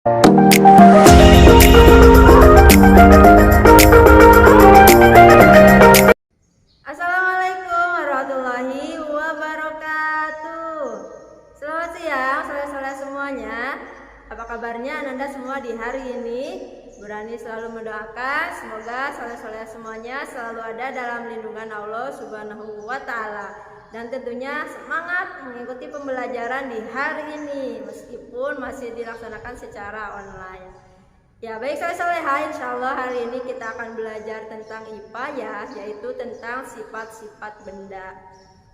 Assalamualaikum warahmatullahi wabarakatuh. Selamat siang saudara-saudara semuanya. Apa kabarnya Ananda semua di hari ini? Berani selalu mendoakan semoga saudara-saudara semuanya selalu ada dalam lindungan Allah Subhanahu wa taala. Dan tentunya semangat mengikuti pembelajaran di hari ini meskipun masih dilaksanakan secara online. Ya baik soleha, insya Allah hari ini kita akan belajar tentang IPA ya, yaitu tentang sifat-sifat benda.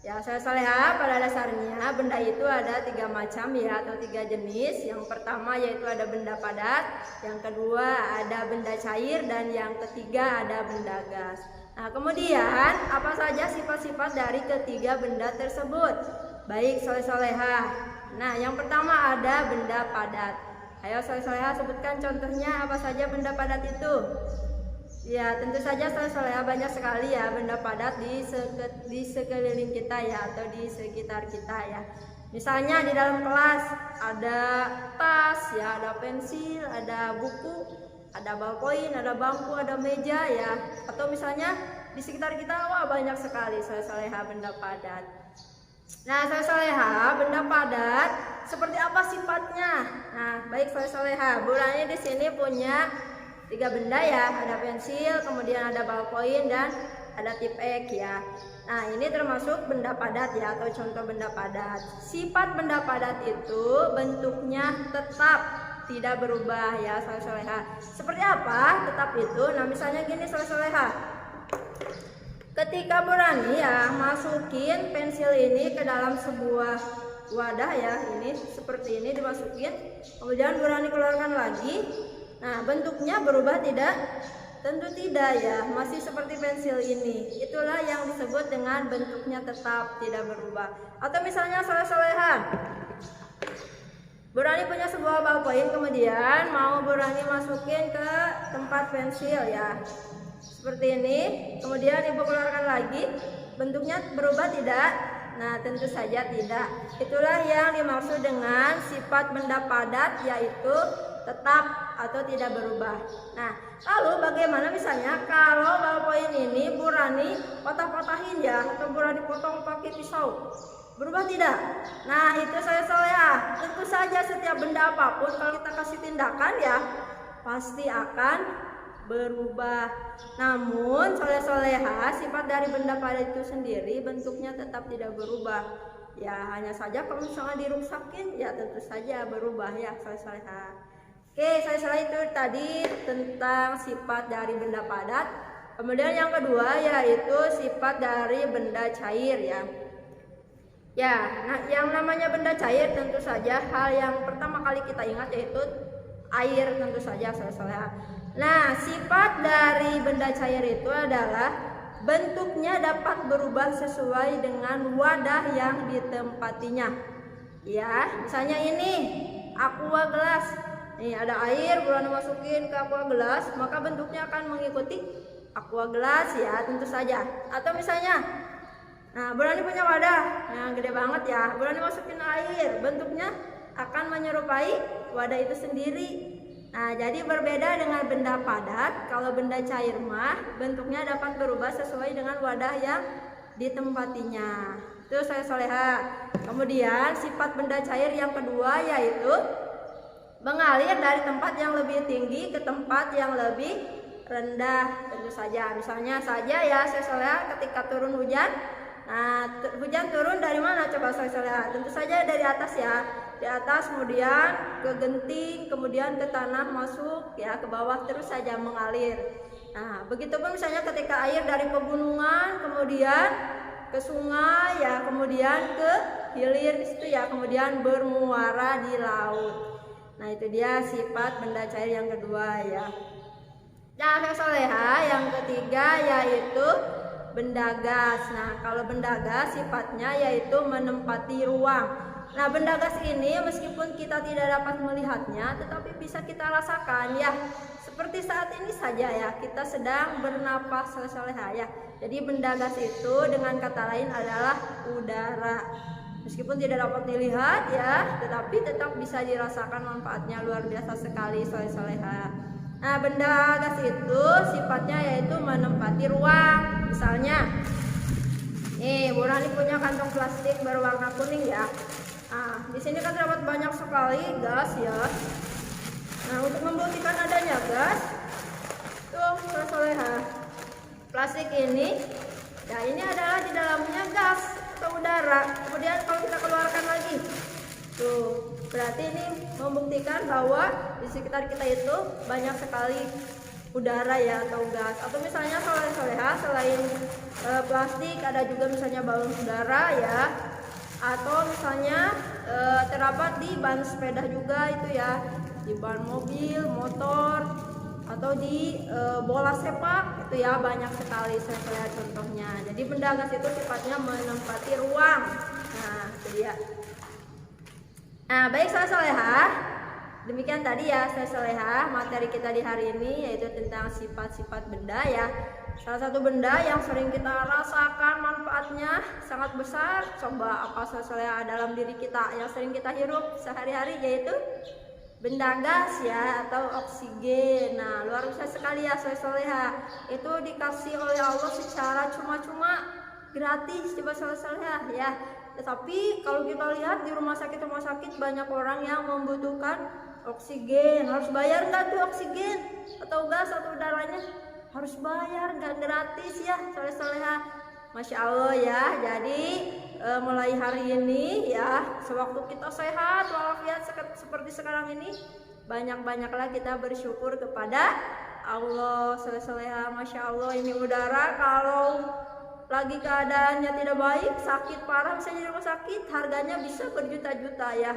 Ya soleha, pada dasarnya benda itu ada 3 macam ya, atau 3 jenis. Yang pertama yaitu ada benda padat, yang kedua ada benda cair, dan yang ketiga ada benda gas. Nah kemudian apa saja sifat-sifat dari ketiga benda tersebut? Baik soleha. Nah yang pertama ada benda padat. Ayo soleha sebutkan contohnya apa saja benda padat itu. Ya tentu saja soleha banyak sekali ya benda padat di sekeliling kita ya, atau di sekitar kita ya. Misalnya di dalam kelas ada tas ya, ada pensil, ada buku, ada ballpoint, ada bangku, ada meja ya. Atau misalnya di sekitar kita wah banyak sekali soleha benda padat. Nah soleha benda padat seperti apa sifatnya? Nah baik soleha, Burani di sini punya 3 benda ya, ada pensil, kemudian ada ballpoint, dan ada tip X ya. Nah ini termasuk benda padat ya, atau contoh benda padat. Sifat benda padat itu bentuknya tetap, tidak berubah ya soleha. Seperti apa tetap itu? Nah misalnya gini soleha, ketika Burani ya masukin pensil ini ke dalam sebuah wadah ya, ini seperti ini dimasukin, kemudian Burani keluarkan lagi. Nah bentuknya berubah tidak? Tentu tidak ya, masih seperti pensil ini. Itulah yang disebut dengan bentuknya tetap, tidak berubah. Atau misalnya soleha, Burani punya sebuah ballpoint, kemudian mau Burani masukin ke tempat pensil ya, seperti ini, kemudian ibu keluarkan lagi, bentuknya berubah tidak? Nah tentu saja tidak. Itulah yang dimaksud dengan sifat benda padat, yaitu tetap atau tidak berubah. Nah lalu bagaimana misalnya kalau ballpoint ini Burani patah-patahin ya, atau Burani potong pakai pisau, berubah tidak? Nah itu soleha, tentu saja setiap benda apapun kalau kita kasih tindakan ya pasti akan berubah. Namun soleha sifat dari benda padat itu sendiri bentuknya tetap tidak berubah ya, hanya saja kalau misalnya diruksakin ya tentu saja berubah ya soleha. Oke soleha, itu tadi tentang sifat dari benda padat. Kemudian yang kedua yaitu sifat dari benda cair ya. Ya, nah yang namanya benda cair tentu saja hal yang pertama kali kita ingat yaitu air, tentu saja soleha. Nah sifat dari benda cair itu adalah bentuknya dapat berubah sesuai dengan wadah yang ditempatinya ya. Misalnya ini aqua gelas, nih ada air, Burani masukin ke aqua gelas, maka bentuknya akan mengikuti aqua gelas ya, tentu saja. Atau misalnya nah Burani punya wadah yang gede banget ya, Burani masukin air, bentuknya akan menyerupai wadah itu sendiri. Nah jadi berbeda dengan benda padat, kalau benda cair mah bentuknya dapat berubah sesuai dengan wadah yang ditempatinya. Itu soleha. Kemudian sifat benda cair yang kedua yaitu mengalir dari tempat yang lebih tinggi ke tempat yang lebih rendah, tentu saja. Misalnya saja ya soleha, ketika turun hujan, nah hujan turun dari mana coba soleha? Tentu saja dari atas ya, di atas, kemudian ke genting, kemudian ke tanah, masuk ya ke bawah, terus saja mengalir. Nah begitupun misalnya ketika air dari pegunungan kemudian ke sungai ya, kemudian ke hilir di situ ya, kemudian bermuara di laut. Nah itu dia sifat benda cair yang kedua ya. Nah soleha, yang ketiga yaitu benda gas. Nah kalau benda gas sifatnya yaitu menempati ruang. Nah benda gas ini meskipun kita tidak dapat melihatnya, tetapi bisa kita rasakan ya. Seperti saat ini saja ya, kita sedang bernapas soleha ya. Jadi benda gas itu dengan kata lain adalah udara. Meskipun tidak dapat dilihat ya, tetapi tetap bisa dirasakan manfaatnya, luar biasa sekali soleh-soleha. Nah, benda gas itu sifatnya yaitu menempati ruang. Misalnya, nih Bu Rani punya kantong plastik berwarna kuning ya. Nah, di sini kan terdapat banyak sekali gas ya. Nah, untuk membuktikan adanya gas, tuh soleh-soleha, plastik ini, ya ini adalah di dalamnya gas atau udara. Kemudian kalau kita keluarkan lagi, tuh berarti ini membuktikan bahwa di sekitar kita itu banyak sekali udara ya atau gas. Atau misalnya soleh-soleha selain plastik ada juga misalnya balon udara ya. Atau misalnya terdapat di ban sepeda juga itu ya, di ban mobil, motor, atau di bola sepak itu ya, banyak sekali saya contohnya. Jadi benda gas itu sifatnya menempati ruang. Nah, itu dia. Nah, baik soleha, demikian tadi ya soleha materi kita di hari ini, yaitu tentang sifat-sifat benda ya. Salah satu benda yang sering kita rasakan manfaatnya sangat besar, coba apa soleha dalam diri kita yang sering kita hirup sehari-hari, yaitu benda gas ya atau oksigen. Nah, luar biasa sekali ya soleha, itu dikasih oleh Allah secara cuma-cuma, gratis, coba soleha ya. Tetapi kalau kita lihat di rumah sakit banyak orang yang membutuhkan oksigen. Harus bayar nggak tuh oksigen atau gas atau udaranya? Harus bayar, nggak gratis ya soleha. Masya Allah ya. Jadi mulai hari ini ya, sewaktu kita sehat walafiat seperti sekarang ini, banyak-banyaklah kita bersyukur kepada Allah soleha. Masya Allah, ini udara kalau lagi keadaannya tidak baik, sakit parah, misalnya di rumah sakit, harganya bisa berjuta-juta ya.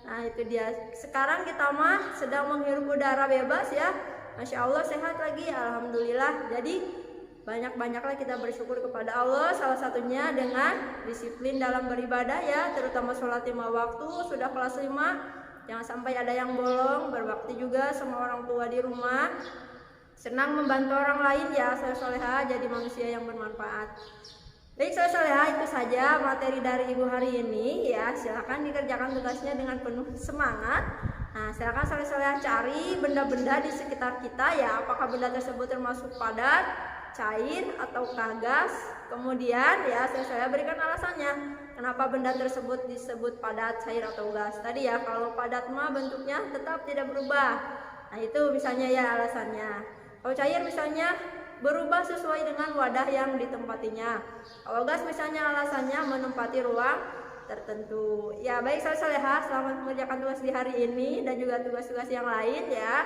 Nah, itu dia. Sekarang kita mah sedang menghirup udara bebas ya. Masya Allah, sehat lagi, alhamdulillah. Jadi banyak-banyaklah kita bersyukur kepada Allah, salah satunya dengan disiplin dalam beribadah ya, terutama sholat 5 waktu. Sudah kelas 5, jangan sampai ada yang bolong. Berbakti juga sama orang tua di rumah, senang membantu orang lain ya soleha, jadi manusia yang bermanfaat. Baik soleha, itu saja materi dari Ibu hari ini ya. Silakan dikerjakan tugasnya dengan penuh semangat. Nah, silakan soleha cari benda-benda di sekitar kita ya, apakah benda tersebut termasuk padat, cair, atau gas. Kemudian ya soleha berikan alasannya kenapa benda tersebut disebut padat, cair, atau gas. Tadi ya, kalau padat mah bentuknya tetap tidak berubah. Nah, itu misalnya ya alasannya. Kalau cair misalnya berubah sesuai dengan wadah yang ditempatinya. Kalau gas misalnya alasannya menempati ruang tertentu. Ya baik soleha, selamat mengerjakan tugas di hari ini dan juga tugas-tugas yang lain ya.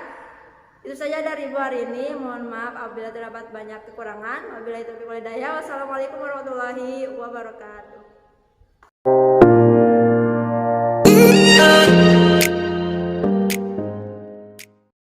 Itu saja dari Ibu hari ini. Mohon maaf apabila terdapat banyak kekurangan. Wabillahi taufiq wal hidayah. Wassalamualaikum warahmatullahi wabarakatuh.